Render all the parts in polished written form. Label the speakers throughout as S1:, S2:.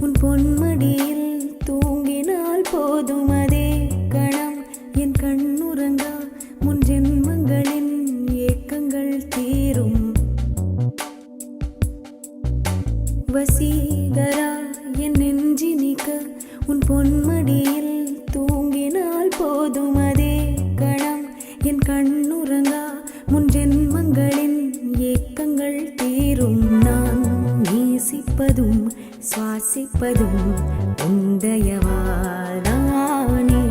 S1: உன் பொன்மடியில் தூங்கினால் போதும் அதே கணம் என் கண்ணுறங்கா முன் ஜென்மங்களின் ஏக்கங்கள் தீரும். வசீகரா என் நெஞ்சினிக்க உன் பொன்மடியில் தூங்கினால் போதும் அதே கணம் என் கண்ணுறங்கா முன் ஜென்மங்களின் ஏக்கங்கள் தீரும். நான் நேசிப்பதும் சுவாசிப்பதும் உந்தயவால் தானே.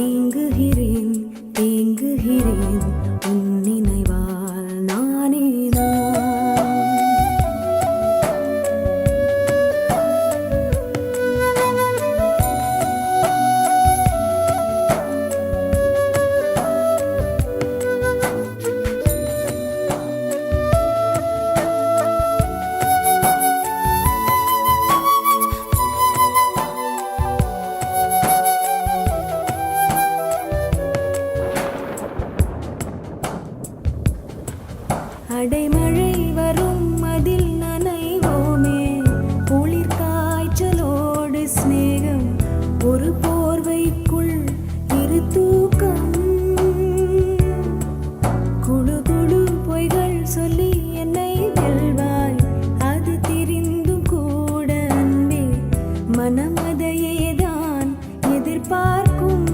S1: ஏங்குகிறேன் தேங்குகிறேன் உன் நினைவால் நானே நான். அடைமழை வரும் அதில் நனைவோமே. குளிர் காய்ச்சலோடு சிநேகம் ஒரு போர்வைக்குள் இரு தூக்கம். குழு குழு பொய்கள் சொல்லி என்னை வெல்வாய். அது தெரிந்தும் கூட அன்பே மனம் அதையேதான் எதிர்பார்க்கும்.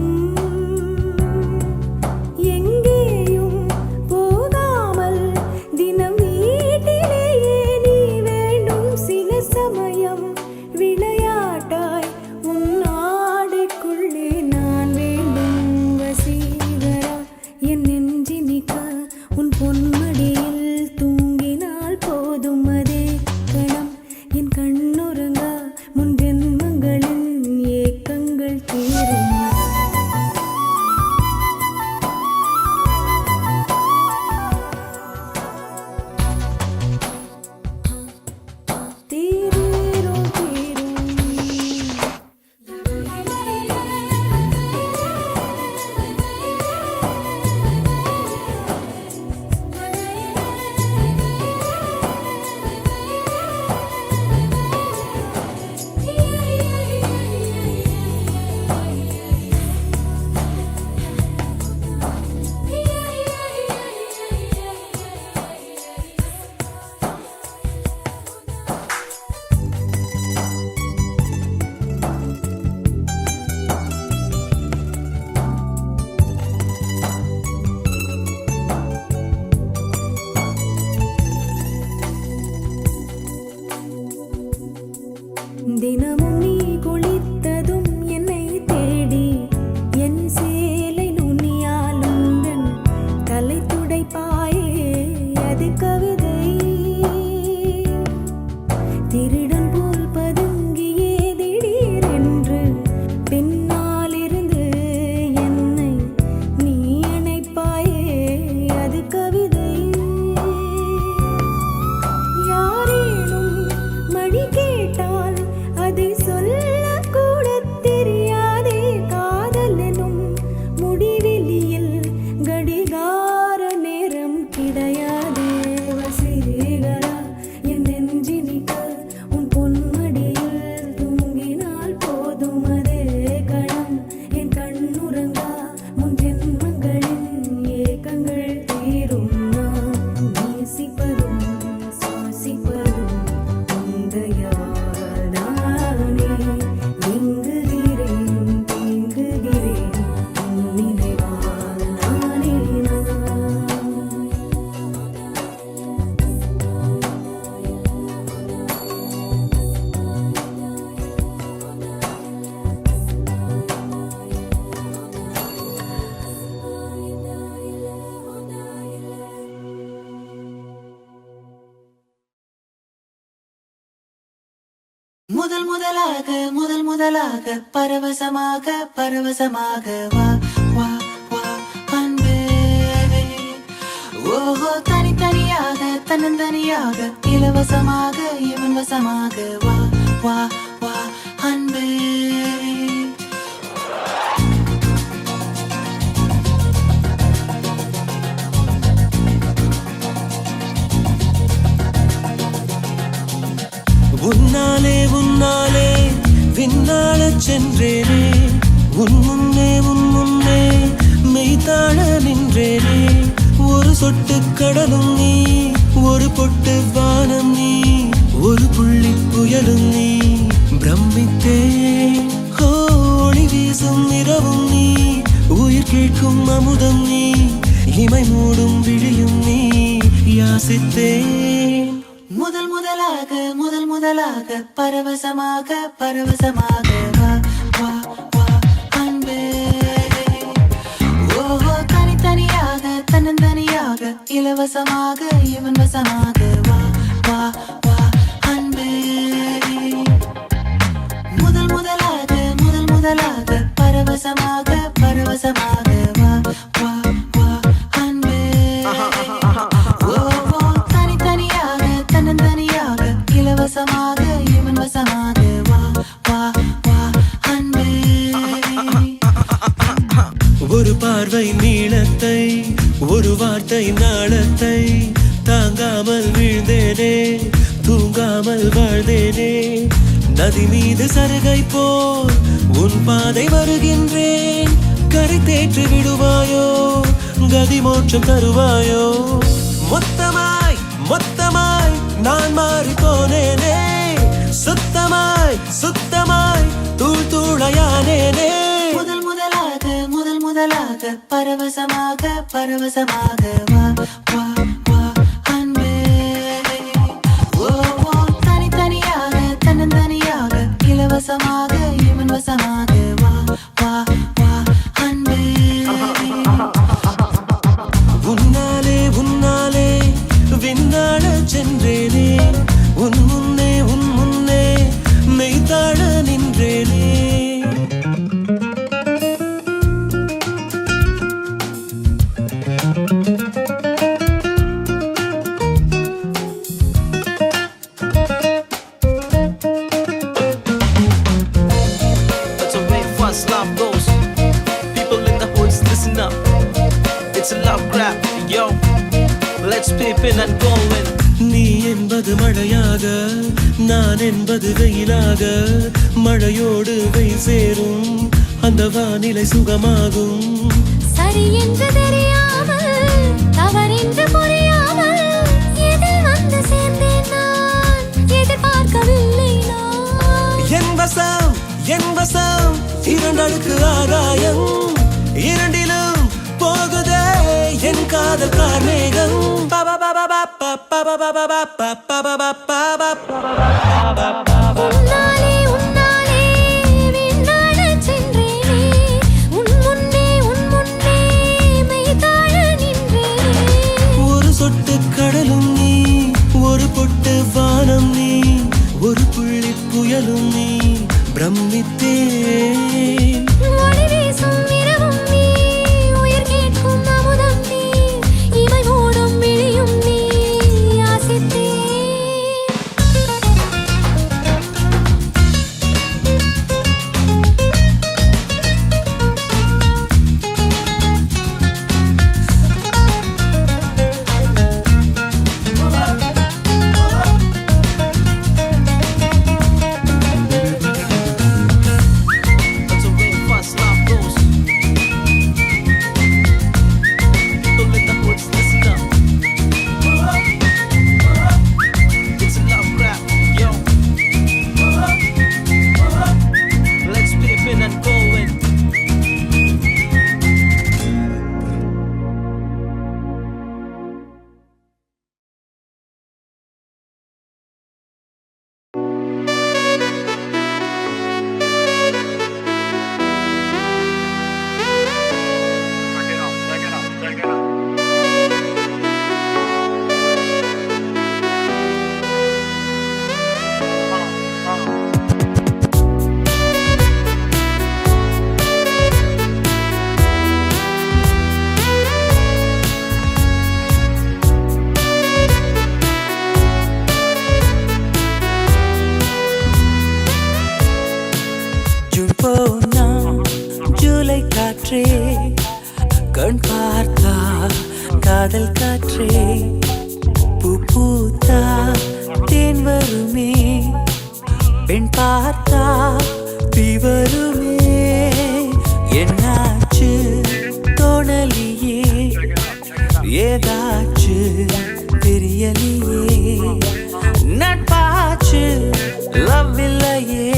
S1: தினமும் நீ குளித்ததும் என்னை தேடி என் சேலை நுனியால் உந்தன் தலை துடைப்பாயே அது கவிதை. திருடன் போல் பதுங்கியே திடீரென்று பின்னாலிருந்து என்னை நீ அணைப்பாயே அது கவிதை. யாரேனும் மணி கேட்டால் அதை சொல்லக்கூட தெரியாதே. காதல் எனும் முடிவெளியில் கடிகார நேரம் கிடையாதே. வசீகரா என் நெஞ்சினிக்க உன் பொன்மடியில் தூங்கினால் போதும் அதே கணம் என் கண்ணுறங்கா முன் ஜென்மங்களின் ஏக்கங்கள் தீரும். நான் நேசிப்பதும் சுவாசிப்பதும் உந்தயா
S2: முதல் முதலாக பரவசமாக வா வா வா அன்பே. ஓஹோ தனித்தனியாக தன்னந்தனியாக இலவசமாக இவன் வசமாக வா வா வா அன்பே.
S3: உன்னாலே சொட்டு கடலும் நீ, ஒரு பொட்டு வானம் நீ, ஒரு புள்ளி புயலும் நீ. பிரமித்தேன் ஒளி வீசும் இரவும் நீ, உயிர் கேட்கும் அமுதம் நீ, இமை மூடும் விழியும் நீ. யாசித்தேன்
S2: முதல் முதலாக பரவசமாக பரவசமாக வா வா வா அன்பே. ஓஹோ தனித்தனியாக தன்னந்தனியாக இலவசமாக இவன் வசமாக வா வா வா அன்பே. முதல் முதலாக பரவசமாக பரவசமாக வா வா வா அன்பே. ஓஹோ தனித்தனியாக தன்னந்தனியாக இலவசமாக இவன் வசமாக வா வா வா அன்பே.
S3: ஒரு பார்வை நீளத்தை, ஒரு வார்த்தை நாளத்தை, தாங்காமல் வீழ்ந்தேனே, தூங்காமல் வாழ்ந்தேனே. நதி மீது சருகை போல் உன் பாதை வருகின்றேன். கரை தேற்றி விடுவாயோ, கதி மோட்சம் தருவாயோ. மொத்தமாய் மொத்தமாய் நான் மாறி போனேனே, சுத்தமாய் சுத்தமாய் தூள் தூளையானேனே.
S2: முதல் முதலாக பரவசமாக பரவசமாக வா வா வா அன்பே. ஓஹோ தனித்தனியாக தன்னந்தனியாக இலவசமாக இவன் வசமாக வா வா வா அன்பே.
S3: உன்னாலே உன்னாலே விண்ணாட சென்றேனே, உன் முன்னே மெய்தாழ நின்றேனே.
S4: That's the way fast love goes. People in the hoods, listen up. It's a love grab, yo. Let's peep in and go in.
S3: நீ என்பது மழையாக, நான் என்பது வெயிலாக. மழையோடு வெயில் சேரும், அந்த வானிலை சுகமாகும்.
S1: சரி என்று தெரியாமல் தவறென்று புரியாமல் எதில் வந்து சேர்ந்தேன் நான், எதிர்பார்க்கவில்லை நான்.
S3: என் வசம் இரண்டடுக்கு ஆகாயம், இரண்டிலும் போகுதே என் காதல் கார்மேகம்.
S1: உன்னாலே விண்ணாடச் சென்றேனே, உன் முன்னே மெய்தாழ நின்றேனே.
S3: ஒரு சொட்டு கடலும் நீ, ஒரு பொட்டு வானம் நீ, ஒரு புள்ளி புயலும் நீ. பிரமித்தேன்
S1: ஒளி வீசும் இரவும் நீ, உயிர் கேட்கும் அமுதம் நீ, இமை மூடும் விழியும் நீ. யாசித்தேன்
S4: That's the way fast love goes. People in the hoods, listen up. It's a love grab, yo. Let's peep in and go in.
S2: June போனா ஜூலை காற்றே, கண் பார்த்தா காதல் காற்றே. பூ பூத்தா தேன் வருமே, பெண் பார்த்தா தீ வருமே. என்னாச்சு தோணலியே, ஏதாச்சு தெரியலையே நட்பாச்சு லவ் இல்லையே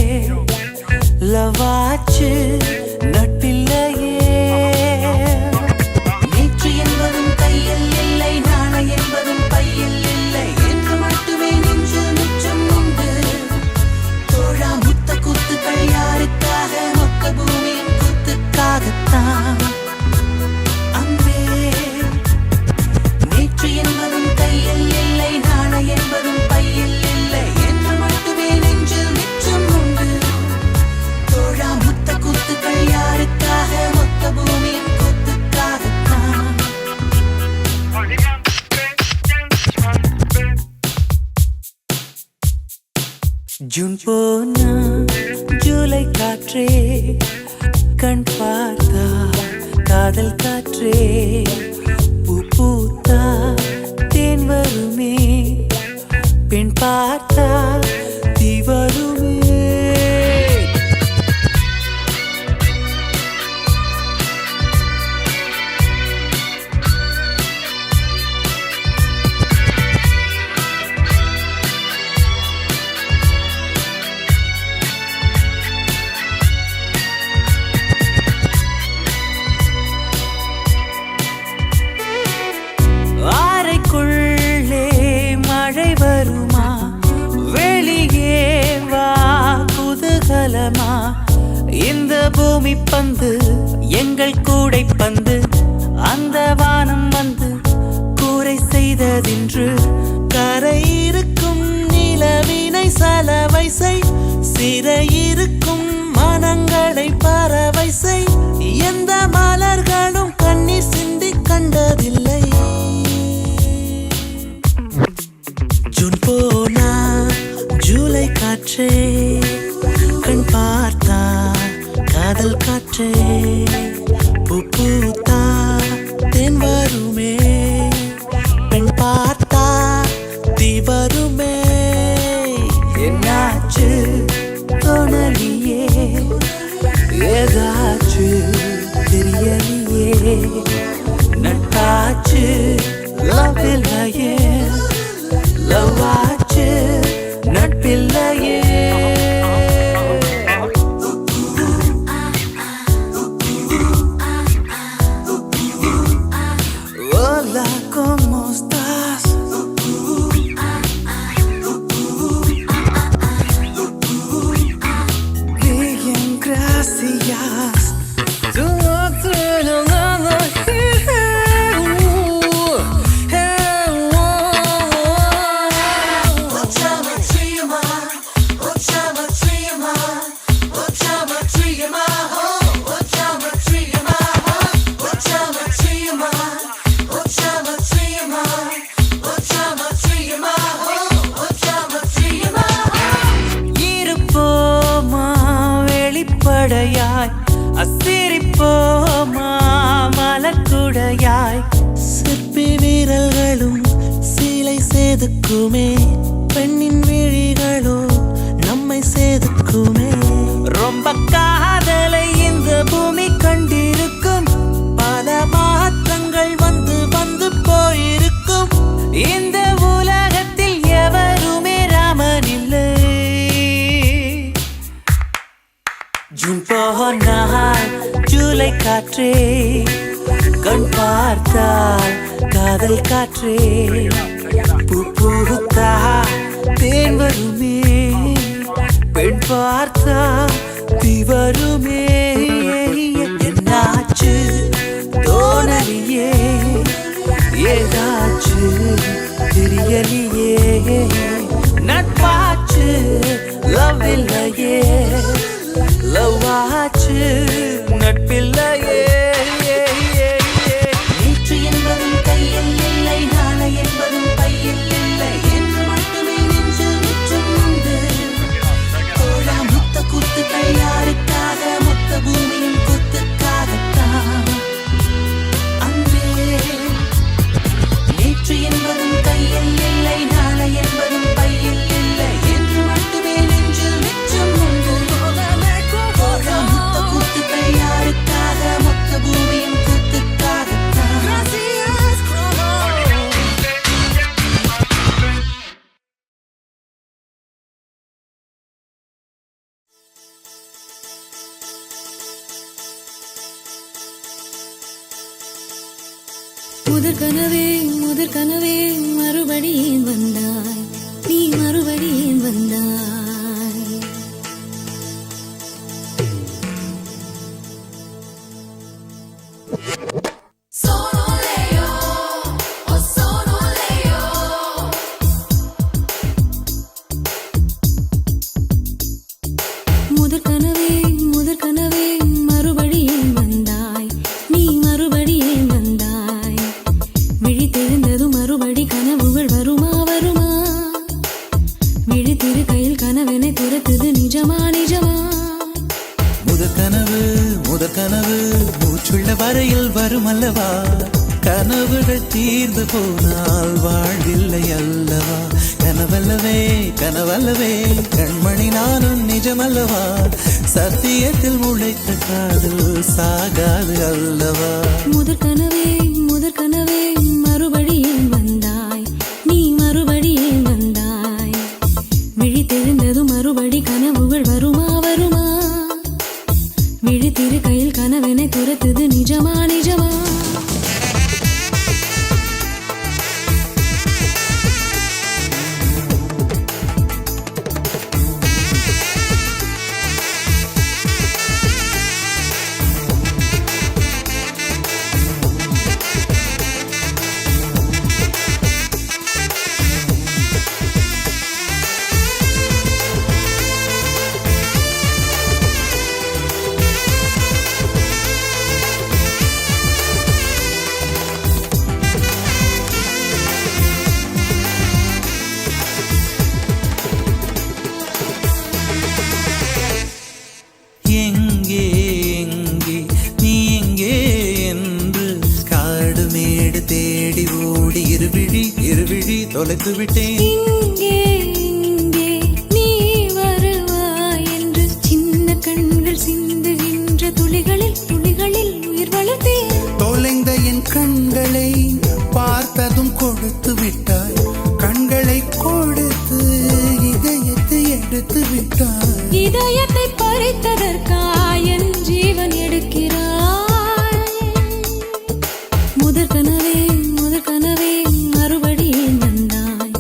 S2: லவாச்சு நட்பில்லையே நேற்று என்பதும் கையில் இல்லை நாளை என்பதும் பையில் இல்லை என்று மட்டுமே நெஞ்சில் மிச்சம் உண்டு தோழா முத்த குத்துக்கள் யாருக்காக மொத்த பூமியின் குத்துக்காகத்தான் அன்பே நேற்று என்பதும் கையில் இல்லை நாளை என்பதும் பையில் இல்லை என்று மட்டுமே நெஞ்சில் மிச்சம் உண்டு தோழா முத்த குத்துக்கள் யாருக்காக மொத்த பூமியின் குத்துக்காகத்தான் ஜூன் போனா ஜூலை காற்றே கண் பார்த்தா காதல் காற்றே பூ பூத்தா தேன் வருமே பெண் பார்த்தா தீ வருமே அறைக்குள்ளே மழை வருமா வெளியே வா குதூகலமா இந்த பூமி பந்து எங்கள் கூடை பந்து அந்த வானம் வந்து கூரை செய்ததென்று கரை இருக்கும் நிலவினை சலவை செய் சிறையிருக்கும் மனங்களை பறவை செய் எந்த மலர்களும் கண்ணீர் சிந்தி கண்டதில்லை ஜூன் போனா ஜூலை காற்றே கண் பார்த்தா காதல் காற்றே பூ பூத்தா தேன் வருமே பெண் பார்த்தா தீ வருமே என்னாச்சு தோணலியே ஏதாச்சு தெரியலையே நட்டாச்சு லவ் இல்லையே லவாச்சு நட்பில்லையே Hola, ¿cómo estás? Bien, gracias. இருப்போமா வெளிப்படையாய் அசிரிப்போமா மலக்குடையாய் சிற்பி வீரர்களும் சீலை செதுக்குமே பெண்ணின் விழிகளோ நம்மை செதுக்குமே ரொம்ப காதலை இந்த பூமி கண்டிருக்கும் பல மாற்றங்கள் வந்து வந்து போயிருக்கும் இந்த உலகத்தில் எவருமே ராமன் இல்லை ஜூன் போனால் ஜூலை காற்றே கண் பார்த்தால் காதல் காற்றே பூ பூத்தா தேன் வருமே பெண் பார்த்தா தீ வருமே என்னாச்சு தோணலியே ஏதாச்சு தெரியலையே நட்பாச்சு லவ் இல்லையே லவாச்சு நட்பில்லையே நேற்று என்பதும் கையில் இல்லை நாளை என்பதும் பையில் இல்லை என்று மட்டுமே நெஞ்சில் மிச்சம் உண்டு தோழா முத்த குத்துக்கள் யாருக்காக மொத்த பூமியின் குத்துக்காகத்தான் அன்பே நேற்று என்பதும் கையில் இல்லை நாளை என்பதும் பையில் இல்லை என்று மட்டுமே நெஞ்சில் மிச்சம் உண்டு
S1: முதற் கனவே மறுபடியும் வந்தாய், நீ மறுபடியும் வந்தாய். முதற் கனவே மறுபடியும் வந்தாய், நீ மறுபடியும் வந்தாய். விழித்தெழுந்ததும் மறுபடி கனவுகள் வருமா வருமா? விழித்திரு கையில் கனவெனை துரத்துது நிஜமா நிஜமா?
S3: முதற் கனவு மூச்சுள்ள வரையில் வரும் அல்லவா? கனவுகள் தீர்ந்து போனால் வாழ்வில்லை அல்லவா? கனவல்லவே கண்மணி நானும் நிஜமல்லவா? சத்தியத்தில் முளைத்த காதல் சாகாது அல்லவா?
S1: முதற் கனவே மறுபடியும் வந்தாய், நீ மறுபடியும் வந்தாய். விழித்தெழுந்ததும் மறுபடி கனவுகள் வருமா வருமா? விழித்திரு கையில் கனவெனை துரத்துது நிஜமா நிஜமா?
S3: தொலைத்து விட்டேன்.
S1: இங்கே நீ வருவாய் என்று சின்ன கண்கள் சிந்துகின்ற துளிகளில் உயிர் வளர்த்தேன்.
S5: தொலைந்த என் கண்களை பார்த்ததும் கொடுத்து விட்டாய், கண்களை கொடுத்து இதயத்தை எடுத்து விட்டாய்.
S1: இதயத்தை பறித்ததற்காய் என் ஜீவன் எடுக்கிறாய். முதற் கனவே மறுபடியும் வந்தாய்,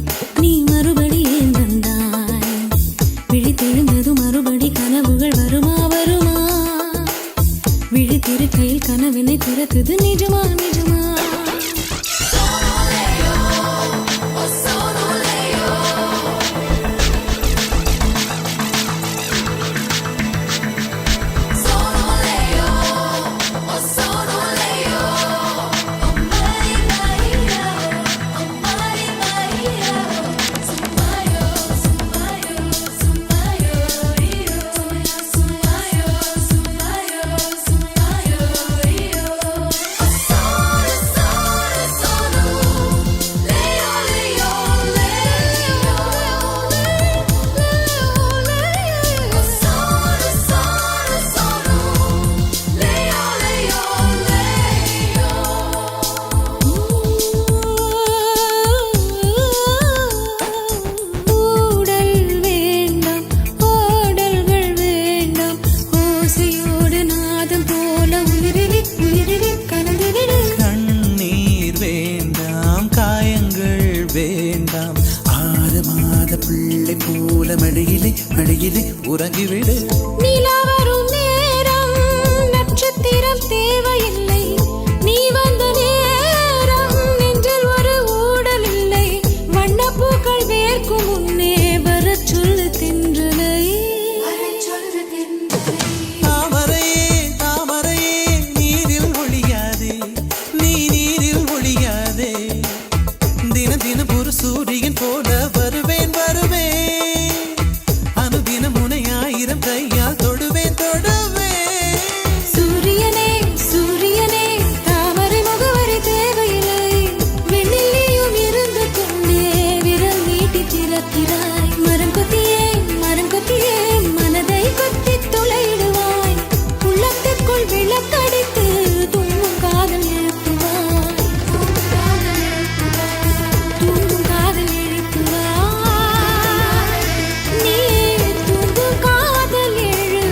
S1: நீ மறுபடியும் வந்தாய். விழித்தெழுந்ததும் மறுபடி கனவுகள் வருமா வருமா? விழித்திரு கையில் கனவினை துரத்துது நிஜமா நிஜமா?
S3: மடியிலே உறங்கிவிடு.
S1: நிலா வரும் நேரம் நட்சத்திரம் தேவையில்லை, நீ வந்த நேரம் நெஞ்சில் ஒரு ஊடல் இல்லை. வண்ணப்பூக்கள் வேர்க்கும் முன்னே வரச் சொல்லு தென்றலை.
S3: தாமரையே நீரில் ஒழியாதே, நீ நீரில் ஒழியாதே. தினம் ஒரு சூரியன் போல வருவேன் கையால் தொடுவேன்
S1: சூரியனே தாமரை முகவரி தேவையில்லை. வெண்ணிலையும் இருந்து கொண்டே விரல் நீட்டி திறக்கிறாய். மரம் கொத்தியே மனதை கொத்தி துளையிடுவாய். உள்ளத்திற்குள் விளக்கடித்து தூங்கும் காதல் எழுப்புவாய். நீ தூங்கும் காதல் எழு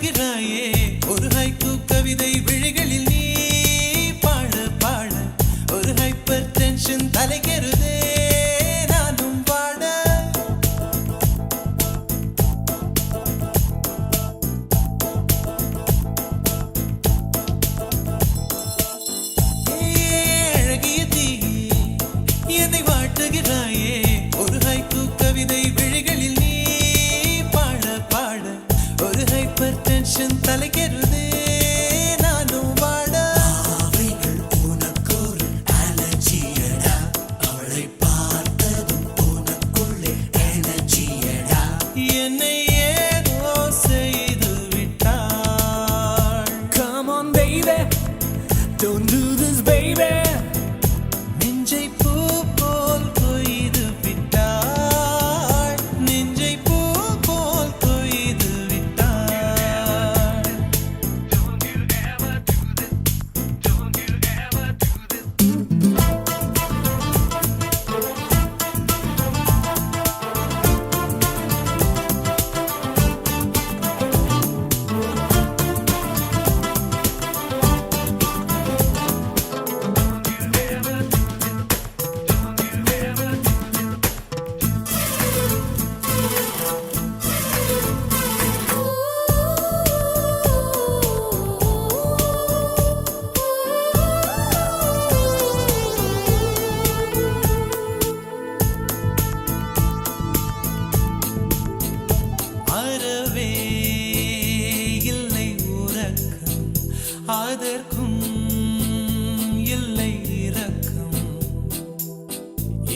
S3: வாட்டுகிறாயே ஒரு ஹைக்கூ கவிதை விழிகளில் நீ பாட பாட ஒரு ஹைப்பர் டென்ஷன் தலைகெருதே நானும் பாட அழகிய தீயே என்னை வாட்டுகிறாயே ஒரு ஹைக்கூ கவிதை விழிகளில் நீ பாட பாட ஒரு ஹைப்பர் டென்ஷன் தலைகெருதே நானும் பாட
S2: அவைகள் உனக்கொரு அலர்ஜியடா அவளை பார்த்ததும் உனக்குள்ளே எனர்ஜியடா
S3: என்னை ஏதோ செய்து விட்டாள்.
S2: Come on baby don't do this baby
S3: நெஞ்சை பூ போல் கொய்து விட்டாள். நெஞ்சை பூ போல் கொய்து விட்டாள். அறவே இல்லை உறக்கம் அதற்கும் இல்லை இரக்கம்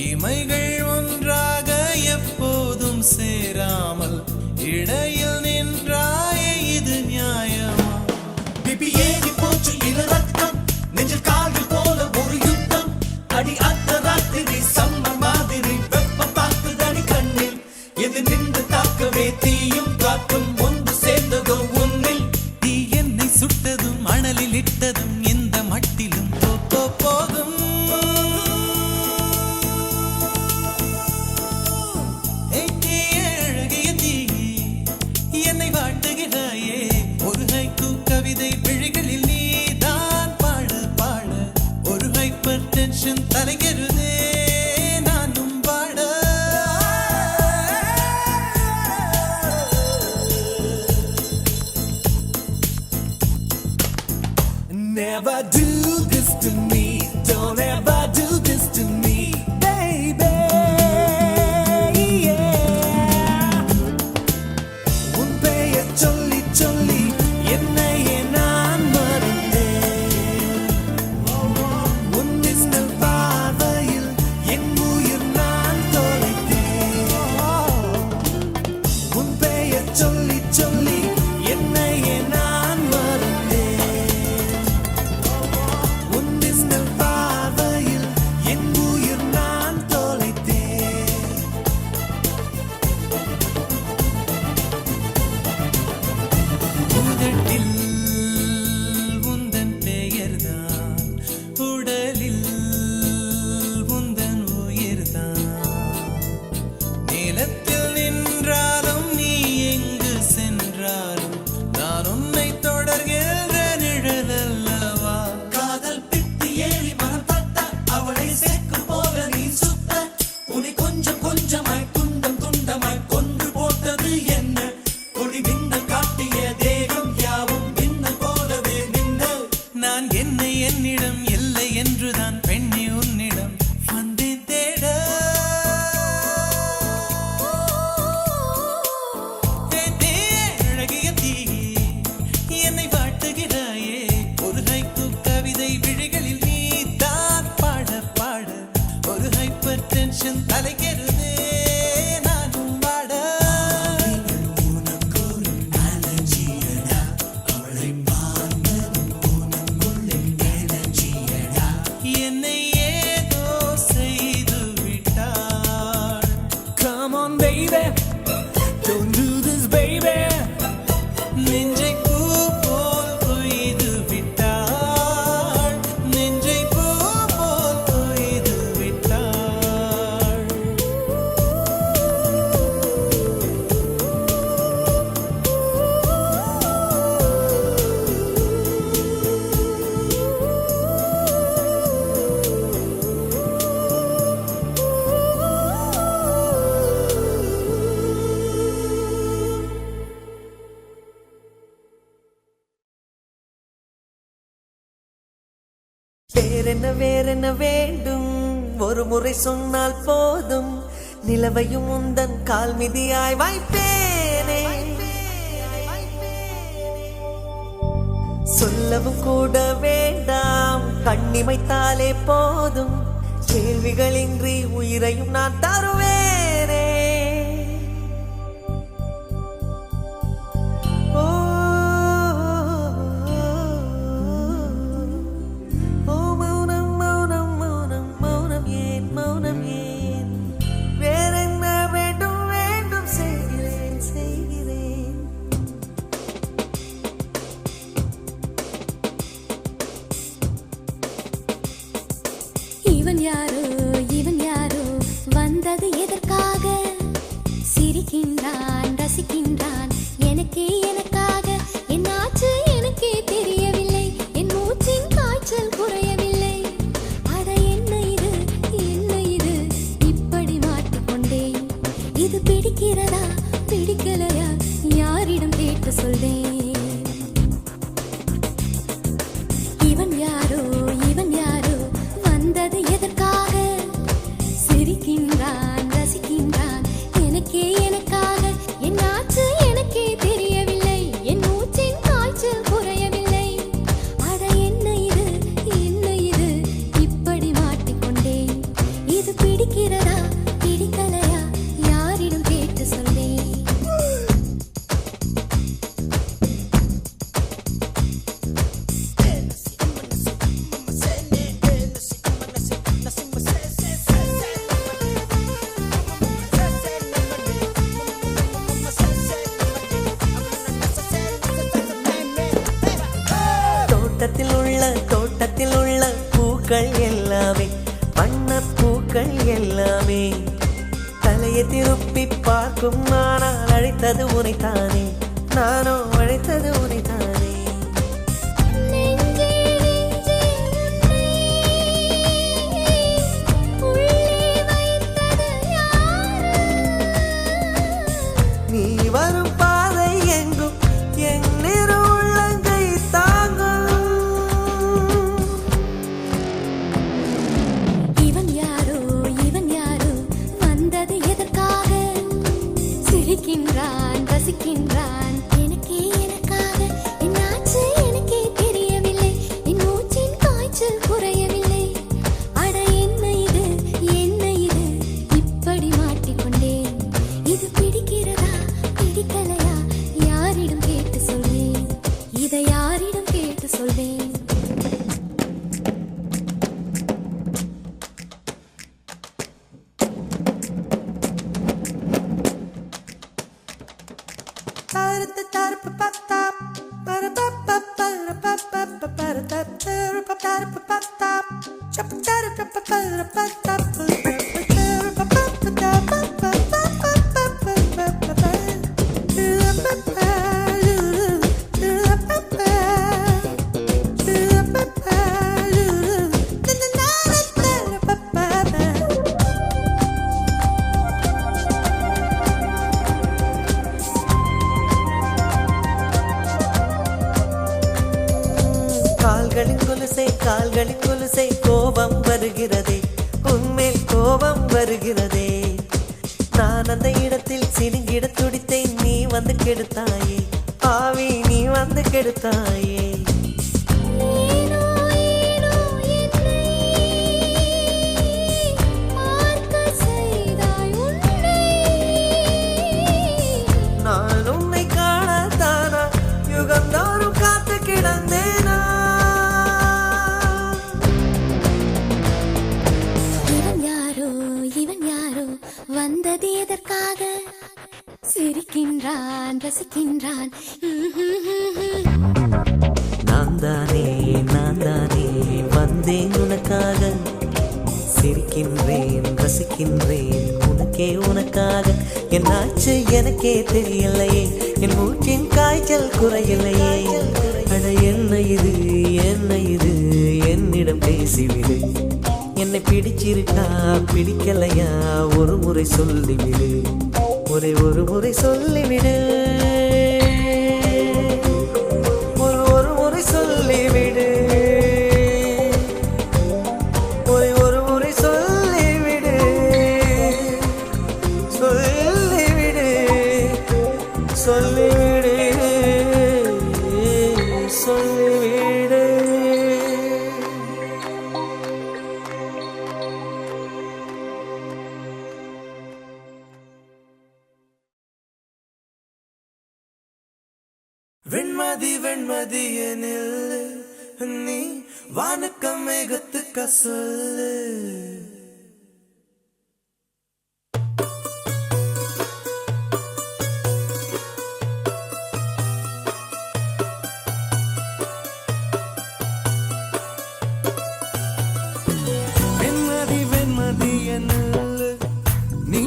S3: இமைகள் ஒன்றாக எப்போதும் சேராமல் இடையில் நின்றாயே இது நியாயமா
S2: பிபி ஏறி போச்சு இள ரத்தம் நெஞ்சில் கால்கள் போல ஒரு யுத்தம் அடி அந்த ராத்திரி சம்மர் மாதிரி வெப்பம் தாக்குதடி கண்ணில் எது நின்று தாக்கவே தீயும் காற்றும் ஒன்று சேர்ந்ததோ உன்னில்
S3: தீ என்னை சுட்டதும் அனலில் இட்டதும் இந்த மட்டிலும் போதும் அழகிய தீயே என்னை வாட்டுகிறாயே ஒரு ஹைக்கூ கவிதை விழிகளில் நீ தான் பாட பாட ஒரு ஹைப்பர் டென்ஷன் தலைகெருதே நானும் பாட
S2: Never do this to me don't ever do this to me baby yeah உன் பெயர் சொல்லி சொல்லி என்னையே நான் மறந்தேன் உன் மின்னல் பார்வையில் என் உயிர் நான் தொலைத்தேன் உன் பெயர் சொல்லி சொல்லி என்னையே நான் மறந்தேன் உன் மின்னல் பார்வையில் என் உயிர் நான் தொலைத்தேன்
S3: உதட்டில் உந்தன் பெயர்தான் உடலில் உந்தன் உயிர்தான் நிலத்தில் நின்றாலும் நீ எங்கு சென்றாலும் நான் உன்னை தொடர்கின்ற நிழல் அல்லவா
S2: காதல் பித்து ஏறி மனம் தட்ட அவளை சேர்க்கும் போல நீ சுத்த உன்னை கொஞ்சம் கொஞ்சமாய் துண்டம் துண்டமாய் கொன்று போட்டது என்ன கொடி மின்னல் காட்டிய தேகம் யாவும் மின்னல் போலவே நின்று
S3: நான் என்னை என்னிடம் இல்லை என்றுதான் பெண்ணே உன்னிடம் வந்தேன் தேட அழகிய தீயே என்னை வாட்டுகிறாயே ஒரு ஹைக்கூ கவிதை விழிகளில் நீ தான் பாட பாட ஒரு ஹைப்பர் டென்ஷன் தலைகெருதே நானும் பாட
S2: உனக்கொரு
S6: வேறென்ன வேண்டும் ஒரு முறை சொன்னால் போதும் நிலவையும் உந்தன் கால் மிதியாய் வைப்பேனே சொல்லவும் கூட வேண்டாம் கண்ணிமைத்தாலே போதும் கேள்விகளின்றி உயிரையும் நான் தருவேனே
S1: இவன் யாரோ வந்தது எதற்காக சிரிக்கின்றான் ரசிக்கின்றான் எனக்காக என்னாச்சு எனக்கே தெரியவில்லை என் மூச்சின் காய்ச்சல் குறையவில்லை அட என்ன இது இப்படி மாட்டிக்கொண்டேன் இது பிடிக்கிறதா பிடிக்கலையா யாரிடம் கேட்டு சொல்வேன் இவன் யாரோ வந்தது எதற்காக சிரிக்கின்றான் ரசிக்கின்றான் எனக்காக என்னாச்சு எனக்கே தெரியவில்லை என் மூச்சின் காய்ச்சல் குறையவில்லை அட என்ன இது இப்படி மாட்டிக்கொண்டேன் இது பிடிக்கிறதா பிடிக்கலையா யாரிடம் கேட்டு சொல்வேன் தோட்டத்தில் உள்ள பூக்கள் எல்லாமே வண்ண பூக்கள் எல்லாமே தலையை திருப்பி பார்க்கும் ஆனால் அழைத்தது உனைத்தானே நானோ அழைத்தது உனைத்தானே நீ வரும் பாதை எங்கும் என் உள்ளங்கை தாங்கும் இவன் யாரோ வந்தது எதற்காக சிரிக்கின்றான் ரசிக்கின்றான் எனக்காக என்னாச்சு எனக்கே தெரியவில்லை என் மூச்சின் காய்ச்சல் குறையவில்லை அட என்ன இது இப்படி மாட்டிக்கொண்டேன் இது பிடிக்கிறதா பிடிக்கலையா யாரிடம் கேட்டு சொல்வேன் இதை யாரிடம் கேட்டு சொல்வேன்
S6: கால்களின் கொலுசை கோபம் வருகிறதே உன்மேல் கோபம் வருகிறதே நான் அந்த இடத்தில் சினுங்கிட துடித்தேன் நீ வந்து கெடுத்தாயே ஆவி நீ வந்து கெடுத்தாயே நான் உன்னை காணத்தானா யுகந்தோறும் காத்து கிடந்தேனா
S1: இவன் யாரோ வந்தது எதற்காக சிரிக்கின்றான் ரசிக்கின்றான்
S6: நான் தானே வந்தேன் உனக்காக சிரிக்கின்றேன் ரசிக்கின்றேன் உனக்காக என்னாச்சு எனக்கே தெரியலையே என் மூச்சின் காய்ச்சல் குறையலையே அட என்ன இது என்னிடம் பேசிவிடு என்னை பிடிச்சிருக்கா பிடிக்கலையா ஒரு முறை சொல்லிவிடு ஒரு முறை சொல்லிவிடு ஒரு முறை சொல்லிவிடு
S3: வெண்மதி வெண்மதியனில் நீ வானுக்கம் மேகத்துக்க சொல்லு. வெண்மதி வெண்மதியனில் நீ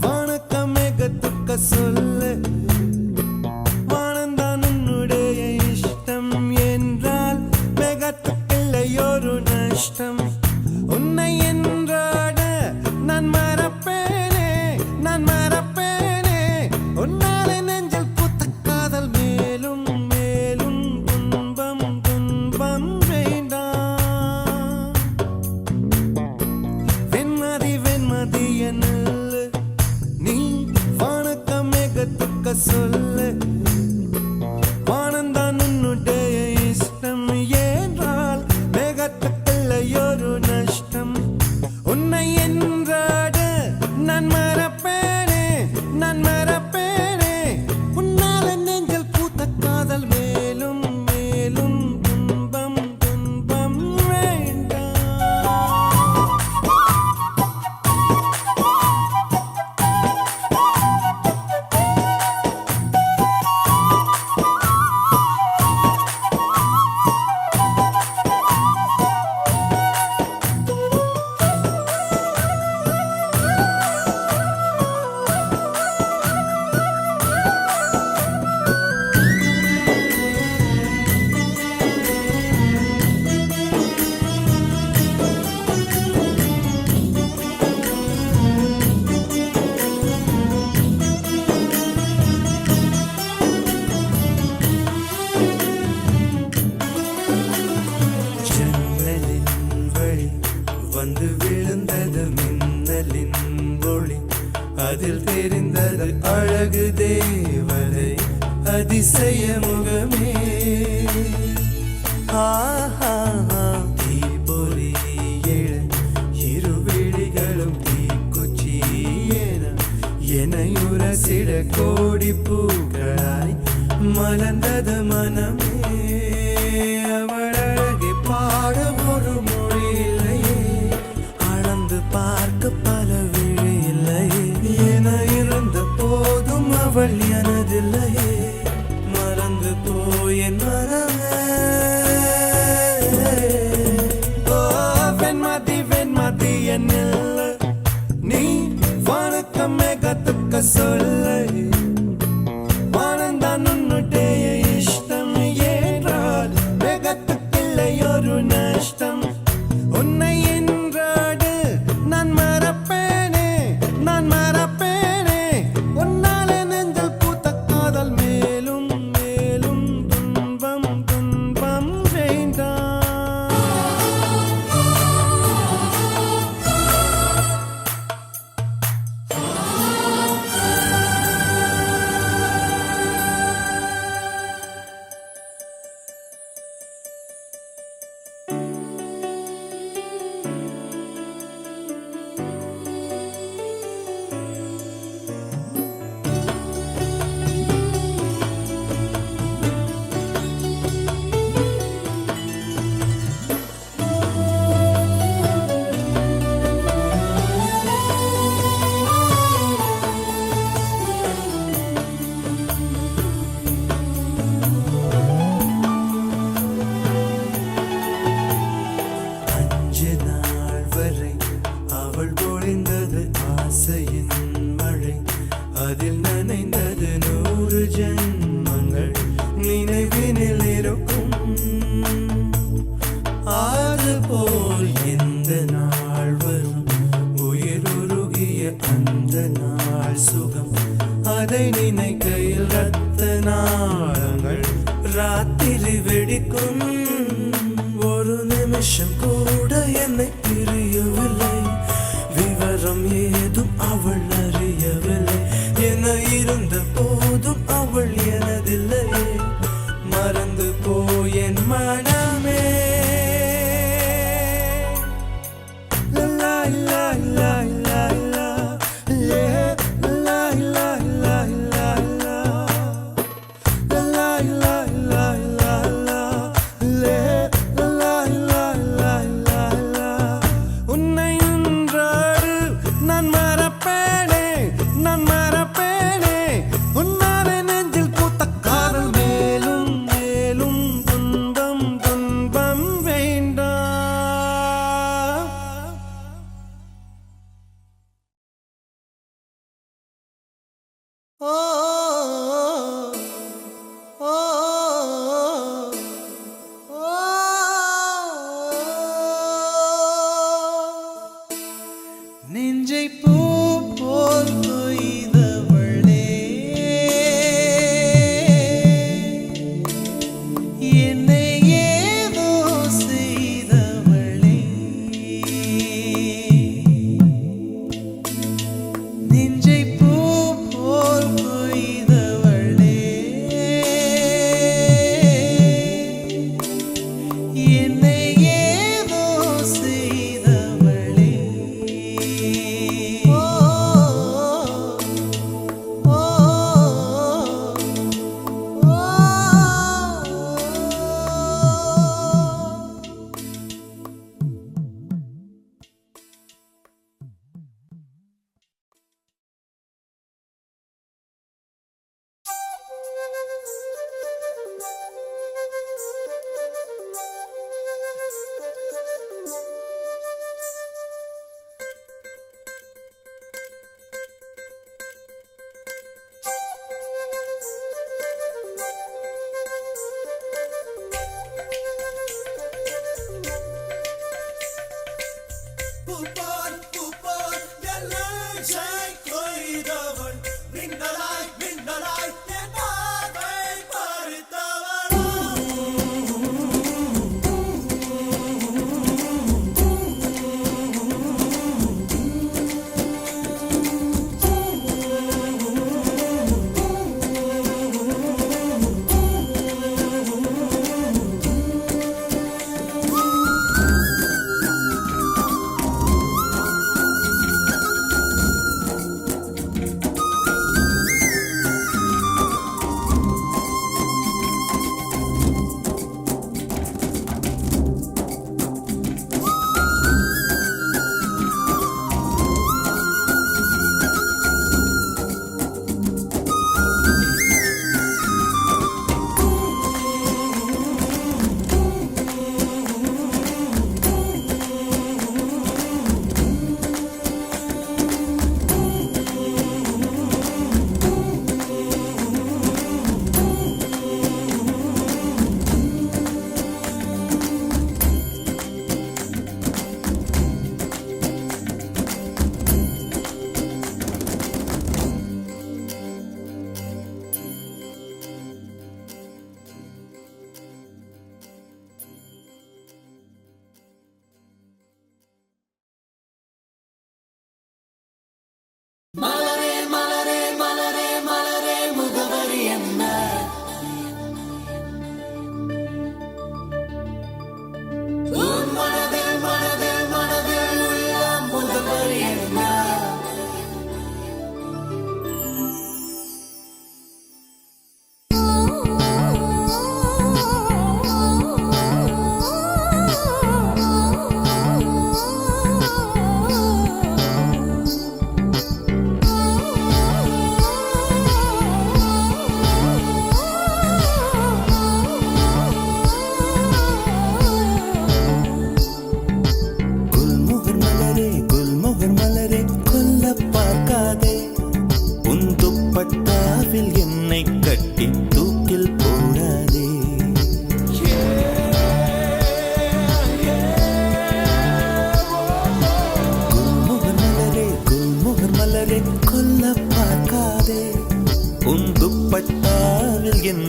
S3: வானுக்கம் மேகத்துக்க சொல்லு. உன்னை என்றாட நான் மறப்பேனே, நான் மறப்பேனே. உன்னால நெஞ்சில் பூத்த காதல் மேலும் மேலும் துன்பம் துன்பம் வேண்டாம். வெண்மதி வெண்மதி என்னுள்ள நீ வானக்க மேகத்துக்க சொல்லு. வானந்தான் உன்னுடைய இஷ்டம் என்றால் மேகத்துக்குள்ளையொரு நஷ்டம். உன்னை என்றாட நான் மறப்பேனே, நான் மறப்பேனே. உன்னால நெஞ்சில் பூத்த காதல் மேலும் மேலும் துன்பம் துன்பம் வேண்டாம். வந்து விழுந்தது மின்னலின் ஒளி. அதில் தெரிந்தது அழகு தேவதை அதிசய முகமே. தீபொறி எழ இருவிழிகளும் தீக்குச்சி எனையுரசிட கோடி பூக்களாய் மலர்ந்தது மனமே. அவள் அழகை பாட ஒரு மொழி இல்லையே, அளந்து பார்க்க பல விழி இல்லையே. என இருந்த போதும் அவள் எனதில்லையே, மறந்து போயின் மனமே. ஓ வெண்மதி வெண்மதி என்னில் நீ வானக்க மேகத்துக்க சொல்லை. வானந்தான் உன்னுடைய இஷ்டம் என்றால் மேகத்துக்கில்லையொரு நஷ்டம். உன்னை என்றாடு நான் மறப்பேனே, நான் மறப்பேனே. உன்னால நெஞ்சல் பூத்த காதல் மேலும் மேலும் துன்பம் துன்பம் வேண்டாம். அதில் நனைந்தது 100 ஜென்மங்கள் நினைவினில் இருக்கும். அதுபோல் எந்த நாள் வரும் உயிர் உருகிய அந்த நாள் சுகம். அதை நினைக்கையில் ரத்த நாளங்கள் ராத்திரி வெடிக்கும். ஒரு நிமிஷம் கூட என்னை பிரியவில்லை, விவரம் ஏதும் அவள் அறியவில்லை. என இருந்த போதும் அவள் எனதில்லையே, மறந்து போயென் மனமே. la la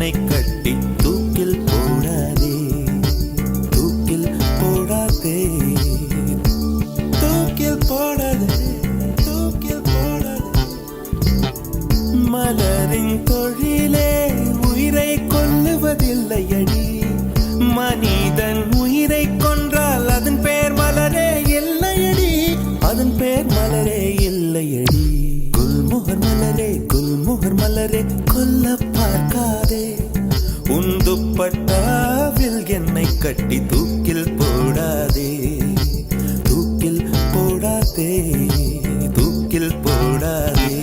S5: என்னை கட்டி தூக்கில் போடாதே, தூக்கில் போடாதே, தூக்கில் போடாதே, தூக்கில் போடாதே. மலரின் தொழிலே உயிரை கொல்லுவதில்லையடி, மனிதன் உயிரை கொன்றால் அதன் பேர் மலரே இல்லையடி, அதன் பேர் மலரே இல்லையடி. குல்முகர் மலரே, குல்முகர் மலரே, கொல்ல பார்க்காதே, உன் துப்பட்டாவில் என்னை கட்டி தூக்கில் போடாதே, தூக்கில் போடாதே, தூக்கில் போடாதே.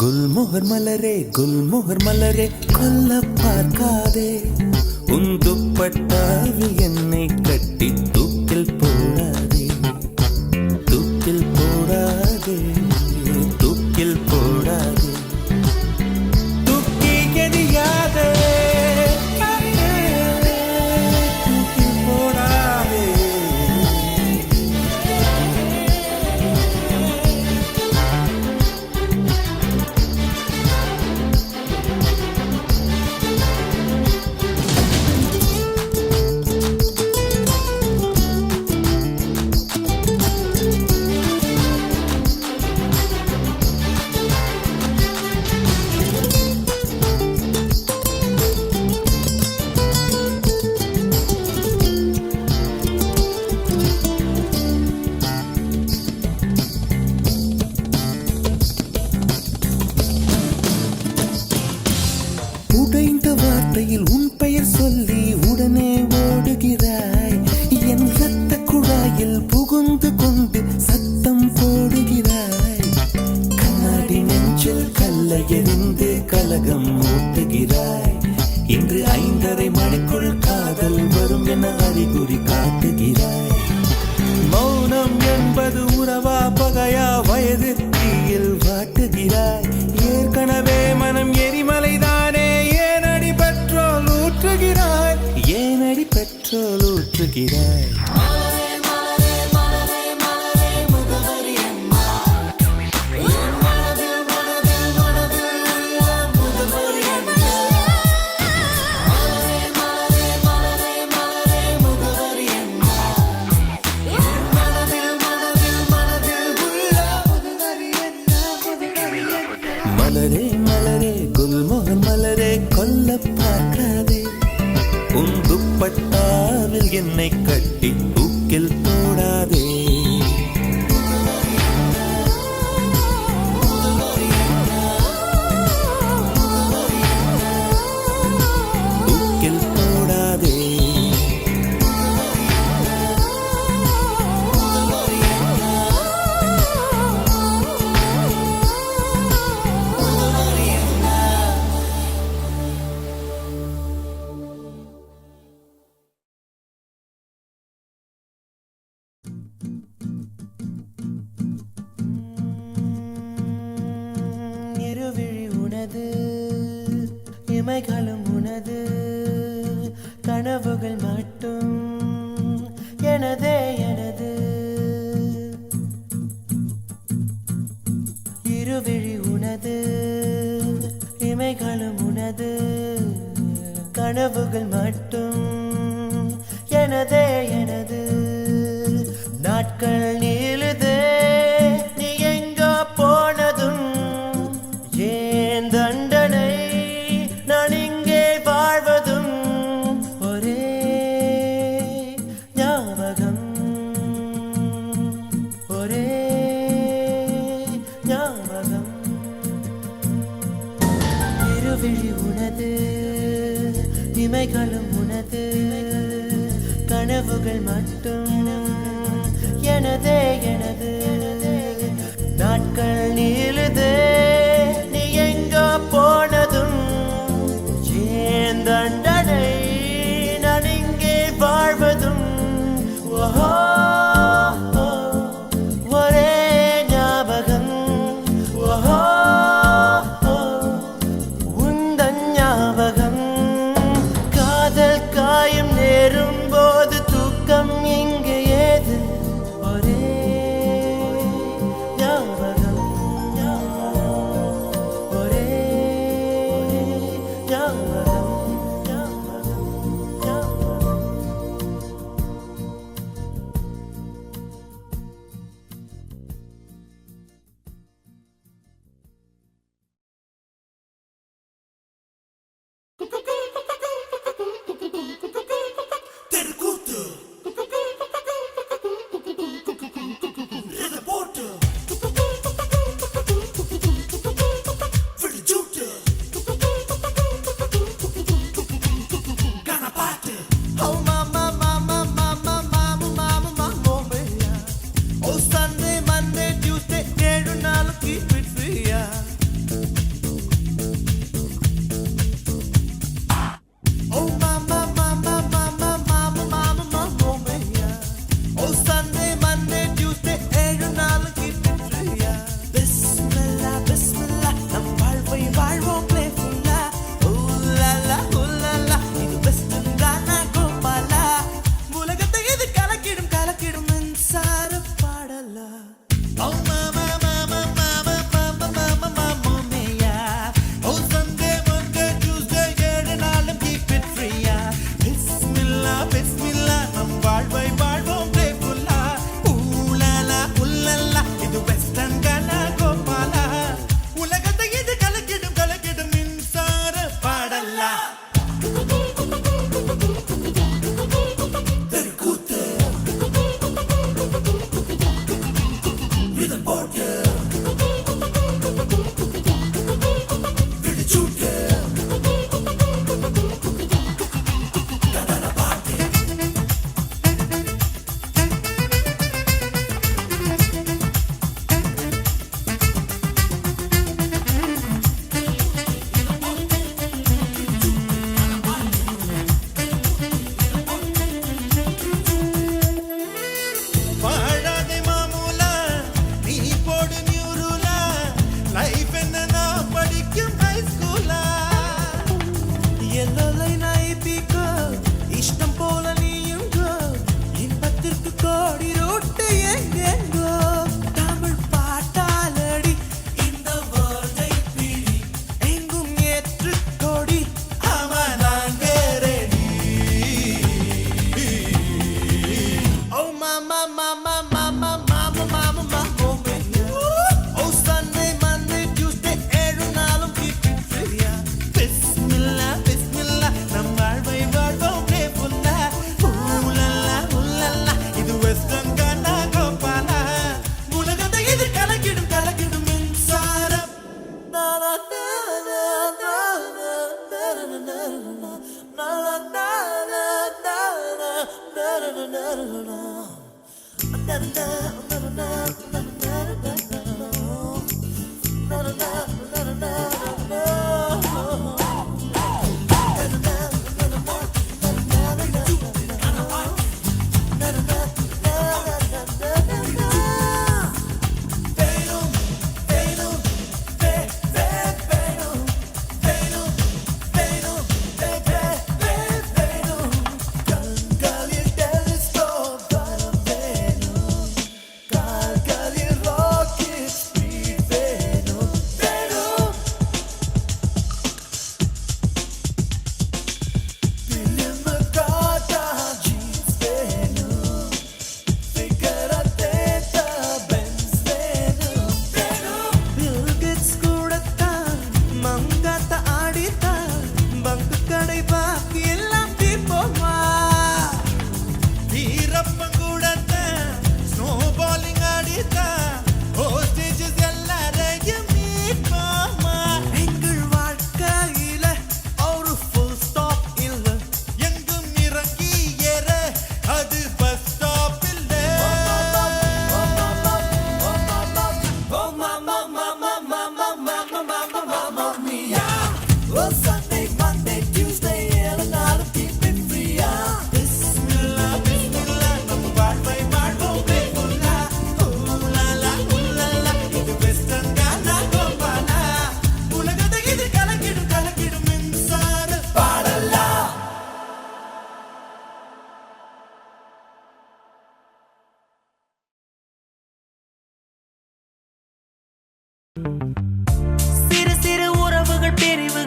S5: குல்முகர் மலரே, குல்முகர் மலரே, கொல்ல பார்க்காதே, உன் துப்பட்டாவில் என்னை கட்டி தூக்கில் போடாதே, தூக்கில் போடாதே, தூக்கில் போடாதே, தூக்கி எறியாதே, தூக்கில் போடாதே. உன் பெயர் சொல்லி உடனே ஓடுகிறாய், என் ரத்த குழாயில் புகுந்து கொண்டு சத்தம் போடுகிறாய், கண்ணாடி நெஞ்சில் கல்லை எறிந்து கலகம் மூட்டுகிறாய், இன்று 5:30 மணிக்குள் காதல் வரும் என அறிகுறி காட்டுகிறாய். மௌனம் என்பது உறவா பகையா வயது தீயில் வாட்டுகிறாய், ஏற்கனவே மனம் எரிமலைதானே, ஏனடி பெட்ரோல் ஊற்றுகிறாய், ஏனடி பெட்ரோல் ஊற்றுகிறாய். மலரே மலரே, குல்முகர் மலரே, கொல்ல பார்க்காதே, உன் துப்பட்டாவில் என்னை கட்டி தூக்கில் போடாதே, தூக்கில் போடாதே.
S6: இருவிழி உனது, இமைகளும் உனது, கனவுகள் மட்டும் எனதே எனது. இருவிழி உனது, இமைகளும் உனது, கனவுகள் மட்டும் எனதே எனது. நாட்கள் நீளுதே, நீ எங்கோ போனதும் ஏன் தண்டனை, நான் இங்க இமைகளும் உனது கனவுகள் மட்டும் எனதே எனது நாட்கள் நீளுதே நீ எங்கோ போனதும் ஏன் தண்டனை நான் இங்கே வாழ்வதும் ஓஹோ ஒரே ஞாபகம் ஓஹோ உந்தன் ஞாபகம் காதல் காயம் நேரும் போது தூக்கம் இங்கு ஏது ஒரே ஞாபகம் ஒரே ஞாபகம்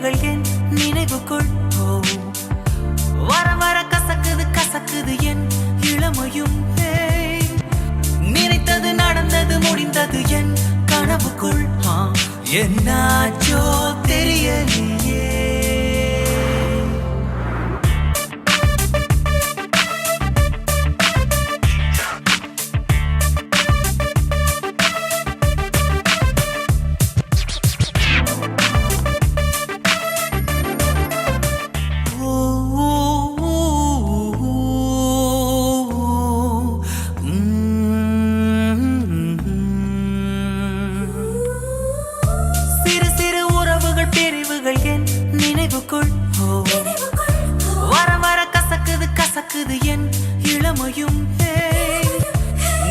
S2: பிரிவுகள் என் நினைவுக்குள் வர வர கசக்குது கசக்குது என் இளமையும் நினைத்தது நடந்தது முடிந்தது என் கனவுக்குள் என்னாச்சோ தெரியலையே என் இளமையும்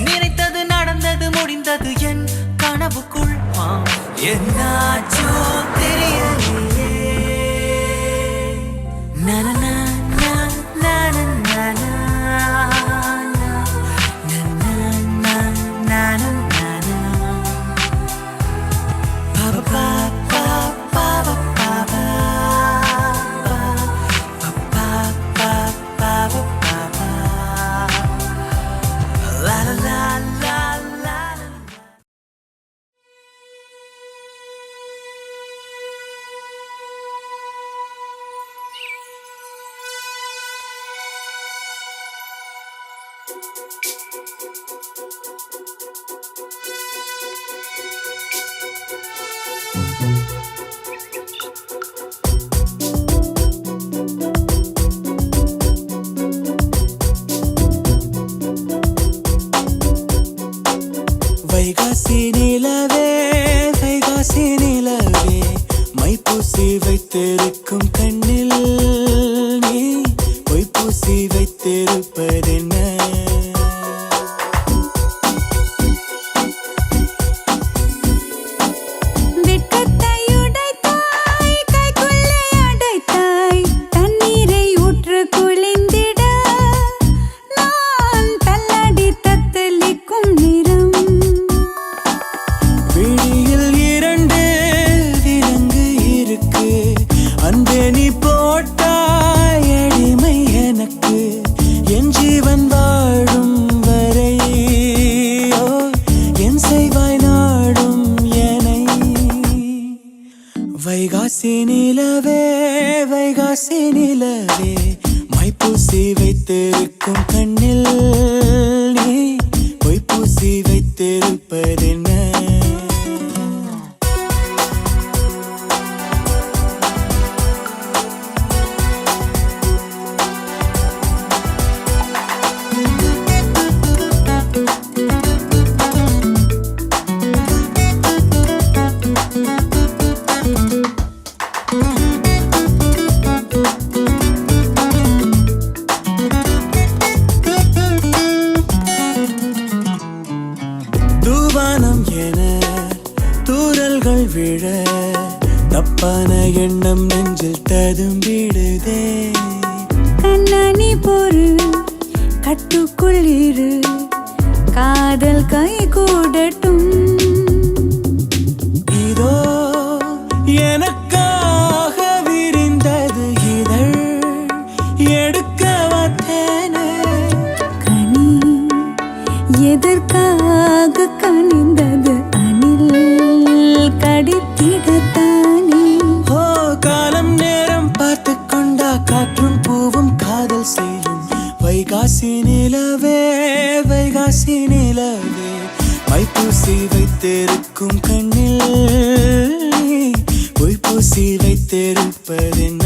S2: நினைத்தது நடந்தது முடிந்தது என் கனவுக்குள் என்னாச்சோ தெரியலையே நனனா
S5: வைகாசி நிலவே வைகாசி நிலவே மைப்பூசி வைத்திருக்கும் கண்ணில் நீ பொய்ப்பூசி வைத்திருப்பதென்ன வைகாசி நிலவே வைகாசி நிலவே மைப்பூசி வைத்திருக்கும் கண்ணில் நீ பொய்ப்பூசி வைத்திருப்பதென்ன விழ தப்பான எண்ணம் நெஞ்சில் ததும்பிடுதே
S1: கண்ணாணி பொறு கட்டுக்குள் இரு காதல் கை கூடட்டும்
S5: இதோ எனக்காக விரிந்தது இதழ் எடுக்க வந்தேனே
S1: கனி எதற்காக கனிந்தது கடித்திடத்தானே
S5: ஓ காலம் நேரம் பார்த்து கொண்டா காற்றும் பூவும் காதல் செய்யும் வைகாசி நிலவே வைகாசி நிலவே மைப்பூசி வைத்திருக்கும் கண்ணில் பொய்ப்பூசி வைத்திருப்பதென்ன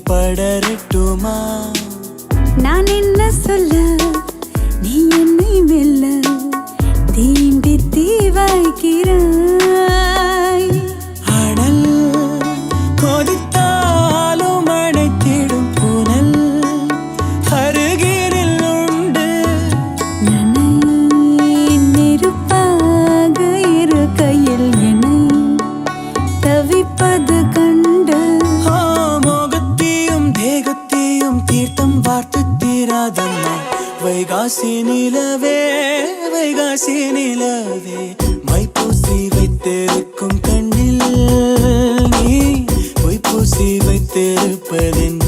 S5: படரட்டுமா?
S1: நான் என்ன சொல்ல நீ என்னை வெல்ல தீண்டி தீ வைக்கிறாய்.
S5: அனல் கொதித்தாலும் அணைத்திடும் புனல் அருகினில் உண்டு.
S1: என்னை நெருப்பாக இரு கையில் என்னை தவிப்பது கண்டு
S5: மோகத்தையும் தேகத்தையும் தீர்த்தம் பார்த்து தீராதம்மா. வைகாசி நிலவே வைகாசி நிலவே மைப்பூசி வைத்திருக்கும் கண்ணில் நீ பொய்ப்பூசி வைத்திருப்பதென்ன?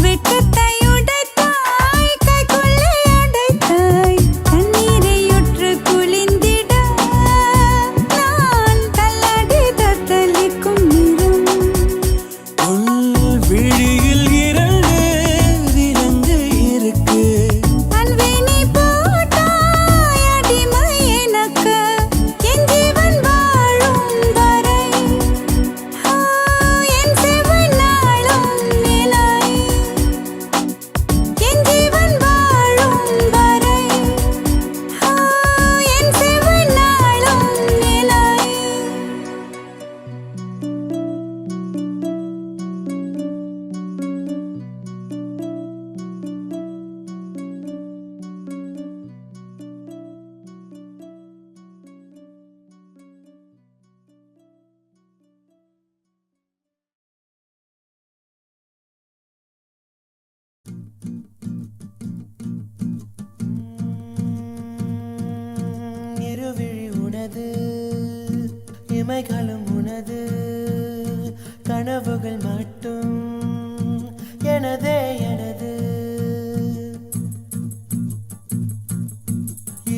S1: வெட்கத்தை உடைத்தாய் கைக்குள்ளே அடைத்தாய் தண்ணீரை உற்று குளிந்திட நான் தள்ளாடி தத்தளிக்கும் நிறம்.
S5: உள் விழியில் இரண்டு விலங்கு இருக்கு.
S1: அன்பே நீ போட்டாய் அடிமை எனக்கு என் ஜீவன் வாழும் வரை. என் செவன் நாளும் நிலை என் ஜீவன் வாழும் வரை. என் செவன் நாளும் நிலை.
S6: இருவிழி உனது இமைகளும் உனது கனவுகள் மட்டும் எனதே எனது.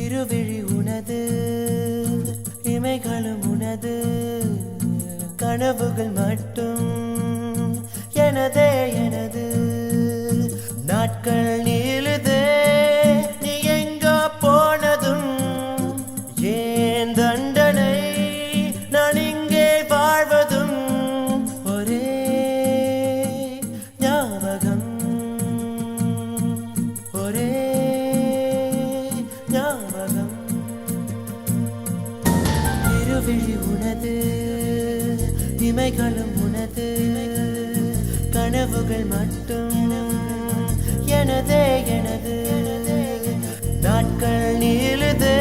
S6: இருவிழி உனது இமைகளும் உனது கனவுகள் மட்டும் எனதே எனது. நாட்கள் நீளுதே நீ எங்கோ போனதும் ஏன் தண்டனை நான் இங்கே வாழ்வதும் ஒரே ஞாபகம் ஒரே ஞாபகம். இருவிழி உனது இமைகளும் உனது கனவுகள் மட்டும் எனதே எனது. நாட்கள் நீளுதே